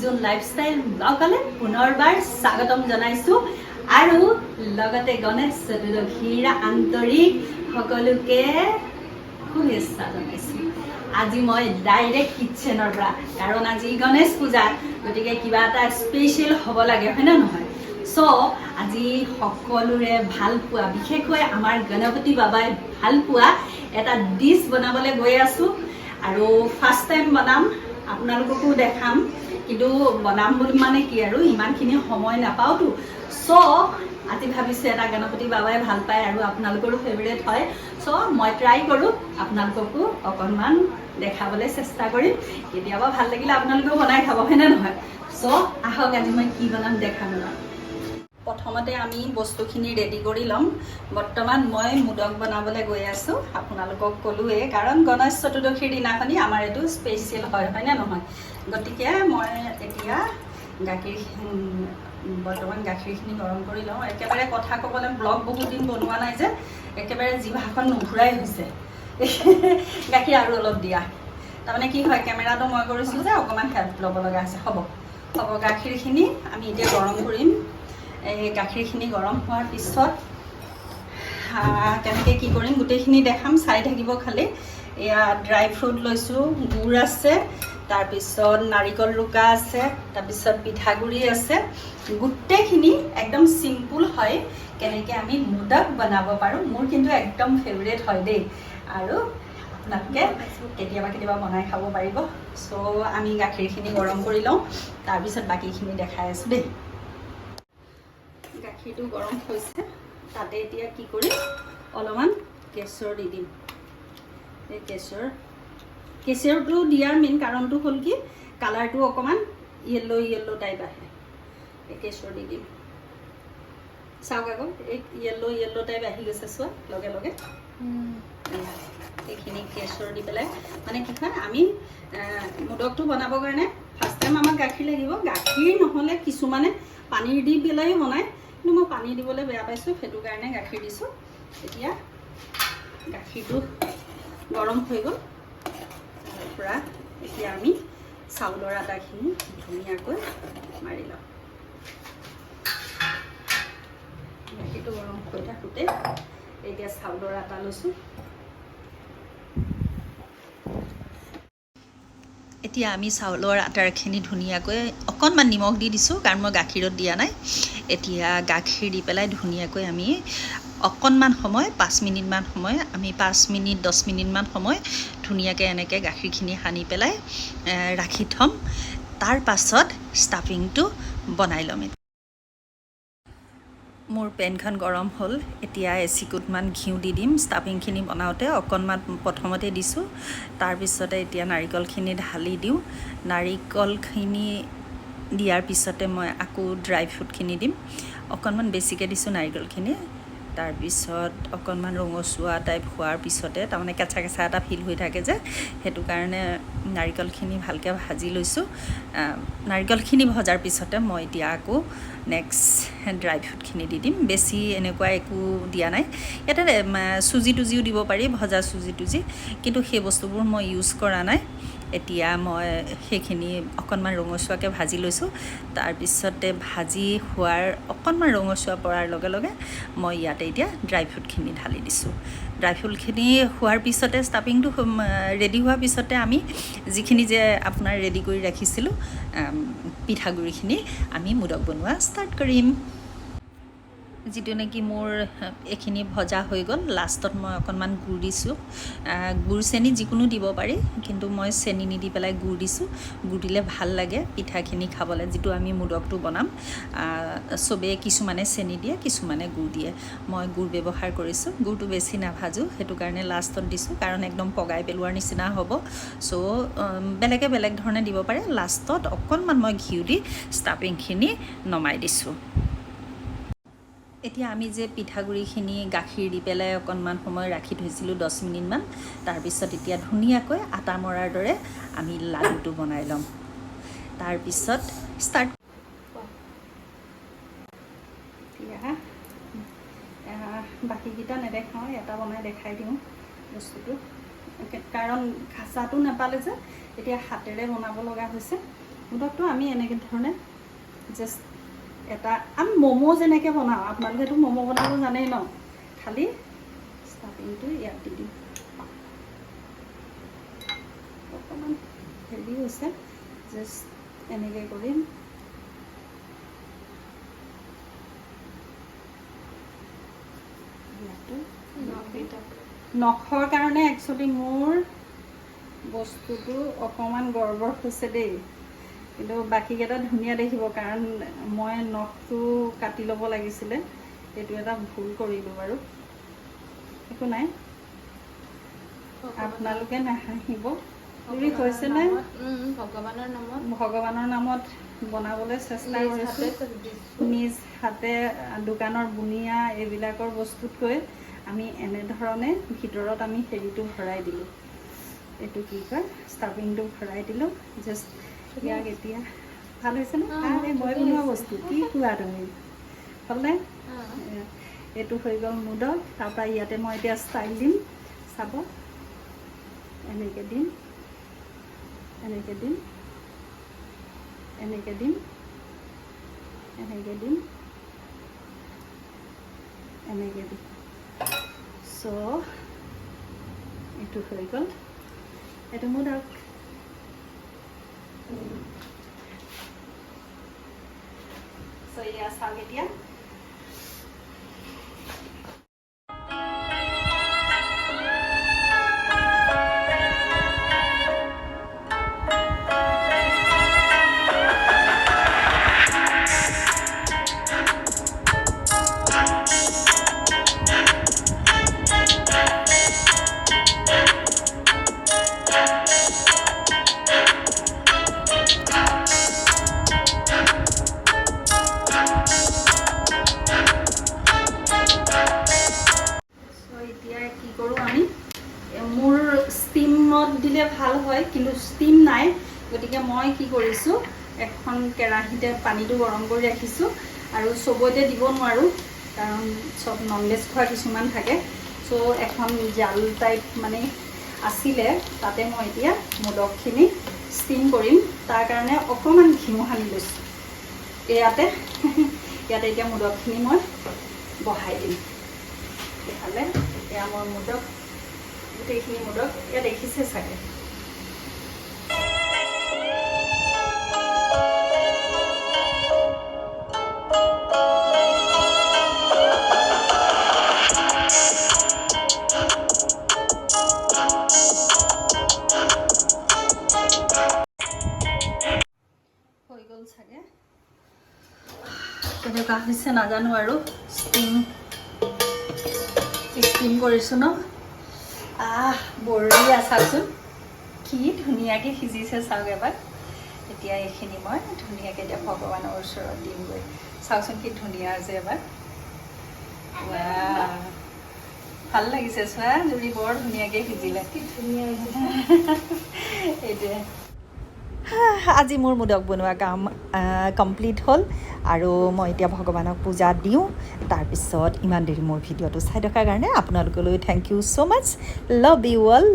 নিজুন lifestyle ব্লগলৈ পুনৰবাৰ স্বাগতম জনাইছোঁ আৰু লগতে গণেশ চতুৰ্দশীৰ আন্তৰিক সকলোকে শুভেচ্ছা জনাইছোঁ। আজি মই ডাইৰেক্ট কিটচেনৰ পৰা, কাৰণ আজি গণেশ পূজা, গতিকে কিবা এটা স্পেচিয়েল হ'ব লাগে, হয়নে নহয়? চ' আজি সকলোৰে ভাল পোৱা, বিশেষকৈ আমাৰ গণপতি বাবাই ভাল পোৱা এটা ডিছ বনাবলৈ গৈ আছোঁ আৰু ফাৰ্ষ্ট টাইম বনাম, আপোনালোককো দেখাম। কিন্তু বনাম বুলি মানে কি আৰু ইমানখিনি সময় নাপাওঁতো। চ' আজি ভাবিছোঁ এটা গণপতি বাবাই ভাল পায় আৰু আপোনালোকৰো ফেভৰেট হয়। চ' মই ট্ৰাই কৰোঁ, আপোনালোককো অকণমান দেখাবলৈ চেষ্টা কৰিম। কেতিয়াবা ভাল লাগিলে আপোনালোকেও বনাই খাব, হয়নে নহয়? চ' আহক আজি মই কি বনাম দেখাম। প্ৰথমতে আমি বস্তুখিনি ৰেডি কৰি ল'ম। বৰ্তমান মই মোদক বনাবলৈ গৈ আছোঁ, আপোনালোকক ক'লোৱেই, কাৰণ গণেশ চতুৰ্দশীৰ দিনাখনি আমাৰ এইটো স্পেচিয়েল হয়, হয়নে নহয়? গতিকে মই এতিয়া বৰ্তমান গাখীৰখিনি গৰম কৰি লওঁ। একেবাৰে কথা ক'বলৈ ব্লগ বহুত দিন বনোৱা নাই যে, একেবাৰে জিভাখন নুঘূৰাই হৈছে। গাখীৰ আৰু অলপ দিয়া, তাৰমানে কি হয়, কেমেৰাটো মই কৰিছোঁ যে অকণমান হেল্প ল'ব লগা আছে। হ'ব গাখীৰখিনি আমি এতিয়া গৰম কৰিম। এই গাখীৰখিনি গৰম হোৱাৰ পিছত কেনেকৈ কি কৰিম গোটেইখিনি দেখাম, চাই থাকিব খালি। এয়া ড্ৰাই ফ্ৰুট লৈছোঁ, গুড় আছে, তাৰপিছত নাৰিকল ৰুকা আছে, তাৰপিছত পিঠাগুড়ি আছে। গোটেইখিনি একদম চিম্পুল হয়, কেনেকৈ আমি মোদক বনাব পাৰোঁ। মোৰ কিন্তু একদম ফেভৰেট হয় দেই, আৰু আপোনালোকে কেতিয়াবা কেতিয়াবা বনাই খাব পাৰিব। চ' আমি গাখীৰখিনি গৰম কৰি লওঁ, তাৰপিছত বাকীখিনি দেখাই আছোঁ দেই। গাখীৰটো গৰম হৈছে, তাতে এতিয়া কি কৰিম, অলপমান কেশৰ দি দিম। এই কেশৰটো দিয়াৰ মেইন কাৰণটো হ'ল কি, কালাৰটো অকণমান য়েল্ল' টাইপ আহে। এই কেশৰ দি দিম, চাওক আকৌ এই য়েল্ল' টাইপ আহি গৈছে, চোৱা লগে লগে। এইখিনি কেশৰ দি পেলাই মানে কি হয়, আমি মোদকটো বনাবৰ কাৰণে ফাৰ্ষ্ট টাইম আমাক গাখীৰ লাগিব। গাখীৰ নহ'লে কিছুমানে পানীৰ দি পেলাইও বনায়, কিন্তু মই পানী দিবলৈ বেয়া পাইছোঁ, সেইটো কাৰণে গাখীৰ দিছোঁ। এতিয়া গাখীৰটো গৰম হৈ গ'ল, তাৰপৰা এতিয়া আমি চাউলৰ আটাখিনি ধুনীয়াকৈ মাৰি লওঁ। গাখীৰটো গৰম হৈ থাকোঁতে এতিয়া চাউলৰ আটা লৈছোঁ। এতিয়া আমি চাউলৰ আটাৰখিনি ধুনীয়াকৈ অকণমান নিমখ দি দিছোঁ, কাৰণ মই গাখীৰত দিয়া নাই। এতিয়া গাখীৰ দি পেলাই ধুনীয়াকৈ আমি অকণমান সময় 5 মিনিটমান সময়, আমি 5 মিনিট 10 মিনিটমান সময় ধুনীয়াকৈ এনেকৈ গাখীৰখিনি সানি পেলাই ৰাখি থ'ম। তাৰ পাছত ষ্টাফিংটো বনাই ল'ম। মোৰ পেনখন গৰম হ'ল, এতিয়া এচিকুটমান ঘিউ দি দিম। ষ্টাফিংখিনি বনাওঁতে অকণমান প্ৰথমতে দিছোঁ, তাৰপিছতে এতিয়া নাৰিকলখিনি ঢালি দিওঁ। নাৰিকলখিনি দিয়াৰ পিছতে মই আকৌ ড্ৰাই ফ্ৰুটখিনি দিম। অকণমান বেছিকৈ দিছোঁ নাৰিকলখিনি, তাৰপিছত অকণমান ৰঙচুৱা টাইপ হোৱাৰ পিছতে, তাৰমানে কেঁচা কেঁচা এটা ফিল হৈ থাকে যে, সেইটো কাৰণে নাৰিকলখিনি ভালকৈ ভাজি লৈছোঁ। নাৰিকলখিনি ভজাৰ পিছতে মই এতিয়া আকৌ নেক্সট ড্ৰাই ফ্ৰুটখিনি দি দিম। বেছি এনেকুৱা একো দিয়া নাই। ইয়াতে চুজি তুজিও দিব পাৰি, ভজা চুজি তুজি, কিন্তু সেই বস্তুবোৰ মই ইউজ কৰা নাই। এতিয়া মই সেইখিনি অকণমান ৰঙচুৱাকৈ ভাজি লৈছোঁ। তাৰপিছতে ভাজি হোৱাৰ অকণমান ৰঙচুৱা পৰাৰ লগে লগে মই ইয়াতে এতিয়া ড্ৰাই ফ্ৰুটখিনি ঢালি দিছোঁ। ড্ৰাই ফ্ৰুটখিনি হোৱাৰ পিছতে, ষ্টাফিংটো ৰেডি হোৱাৰ পিছতে আমি যিখিনি যে আপোনাৰ ৰেডি কৰি ৰাখিছিলোঁ পিঠাগুড়িখিনি, আমি মোদক বনোৱা ষ্টাৰ্ট কৰিম। যিটো নেকি মোৰ এইখিনি ভজা হৈ গ'ল, লাষ্টত মই অকণমান গুড় দিছোঁ। গুড় চেনি যিকোনো দিব পাৰি, কিন্তু মই চেনি নিদি পেলাই গুড় দিছোঁ। গুড় দিলে ভাল লাগে পিঠাখিনি খাবলৈ, যিটো আমি মোদকটো বনাম। চবেই কিছুমানে চেনি দিয়ে, কিছুমানে গুড় দিয়ে। মই গুড় ব্যৱহাৰ কৰিছোঁ। গুড়টো বেছি নাভাজোঁ, সেইটো কাৰণে লাষ্টত দিছোঁ, কাৰণ একদম পগাই পেলোৱাৰ নিচিনা হ'ব। চ' বেলেগে বেলেগ ধৰণে দিব পাৰে। লাষ্টত অকণমান মই ঘিউ দি ষ্টাফিংখিনি নমাই দিছোঁ। এতিয়া আমি যে পিঠাগুড়িখিনি গাখীৰ দি পেলাই অকণমান সময় ৰাখি থৈছিলোঁ, 10 মিনিটমান, তাৰপিছত এতিয়া ধুনীয়াকৈ আটা মৰাৰ দৰে আমি লাডুটো বনাই ল'ম। তাৰপিছত ষ্টাৰ্ট। বাকীকেইটা নেদেখাওঁ, এটা বনাই দেখাই দিওঁ বস্তুটো, কাৰণ খাচাটো নাপালে যে এতিয়া হাতেৰে বনাব লগা হৈছে। মোদকটো আমি এনেকৈ ধৰণে জাষ্ট এটা আমি ম'ম' যেনেকৈ বনাওঁ, আপোনালোকেতো ম'ম' বনাব জানেই ন, খালি ষ্টাফিংটো ইয়াত দি দিম। অকণমান হেভি হৈছে, জাষ্ট এনেকৈ কৰিম। নখৰ কাৰণে একচুৱেলি মোৰ বস্তুটো অকণমান গড়বড় হৈছে দেই, কিন্তু বাকীকেইটা ধুনীয়া দেখিব, কাৰণ মই নখটো কাটি ল'ব লাগিছিলে, এইটো এটা ভুল কৰিলোঁ বাৰু, একো নাই, আপোনালোকে নাহাঁহিব। হৈছেনে? ভগৱানৰ নামত বনাবলৈ চেষ্টা কৰিছোঁ, নিজ হাতে দোকানৰ বুনিয়া এইবিলাকৰ বস্তুতকৈ আমি এনেধৰণে ভিতৰত আমি হেৰিটো ভৰাই দিলোঁ, এইটো কি কয় ষ্টাফিংটো ভৰাই দিলোঁ। জাষ্ট ইয়াক এতিয়া ভাল হৈছেনে? মই বনোৱা বস্তু কি কোৱা তুমি, হ'লনে? এইটো হৈ গ'ল মোদক। তাৰপৰা ইয়াতে মই এতিয়া ষ্টাইল দিম, চাব, এনেকৈ দিম, এনেকৈ দিম, এনেকৈ দিম, এনেকৈ দিম, এনেকৈ দিম। চ' এইটো হৈ গ'ল, এইটো মোদক। চ' এয়া চাওক এতিয়া কি কৰোঁ আমি, মোৰ ষ্টিমত দিলে ভাল হয়, কিন্তু ষ্টিম নাই, গতিকে মই কি কৰিছোঁ, এখন কেৰাহীতে পানীটো গৰম কৰি ৰাখিছোঁ, আৰু চবতে দিব নোৱাৰোঁ, কাৰণ চব ননভেজ খোৱা কিছুমান থাকে। চ' এখন জাল টাইপ মানে আছিলে, তাতে মই এতিয়া মোদকখিনি ষ্টিম কৰিম, তাৰ কাৰণে অকণমান ঘিউ সানি লৈছোঁ ইয়াতে। ইয়াতে এতিয়া মোদকখিনি মই বহাই দিম। দেখালে এয়া মোৰ মোদক, গোটেইখিনি মোদক এয়া দেখিছে চাগে। হৈ গ'ল চাগে, কেনেকুৱা হৈছে নাজানো, আৰু ষ্টিম কৰিছোঁ ন, বঢ়িয়া, চাওকচোন কি ধুনীয়াকৈ সিজিছে, চাওক এবাৰ। এতিয়া এইখিনি মই ধুনীয়াকৈ এতিয়া ভগৱানৰ ওচৰত দিমগৈ, চাওকচোন কি ধুনীয়া হৈছে এবাৰ। ভাল লাগিছে, চোৱা জুৰি বৰ ধুনীয়াকৈ সিজিলে, কি ধুনীয়া এইটোৱে। আজি মোৰ মোদক বনোৱা কাম কমপ্লিট হ'ল, আৰু মই এতিয়া ভগৱানক পূজা দিওঁ। তাৰপিছত ইমান দেৰি মোৰ ভিডিঅ'টো চাই থকাৰ কাৰণে আপোনালোকলৈ thank you so' much, love you all.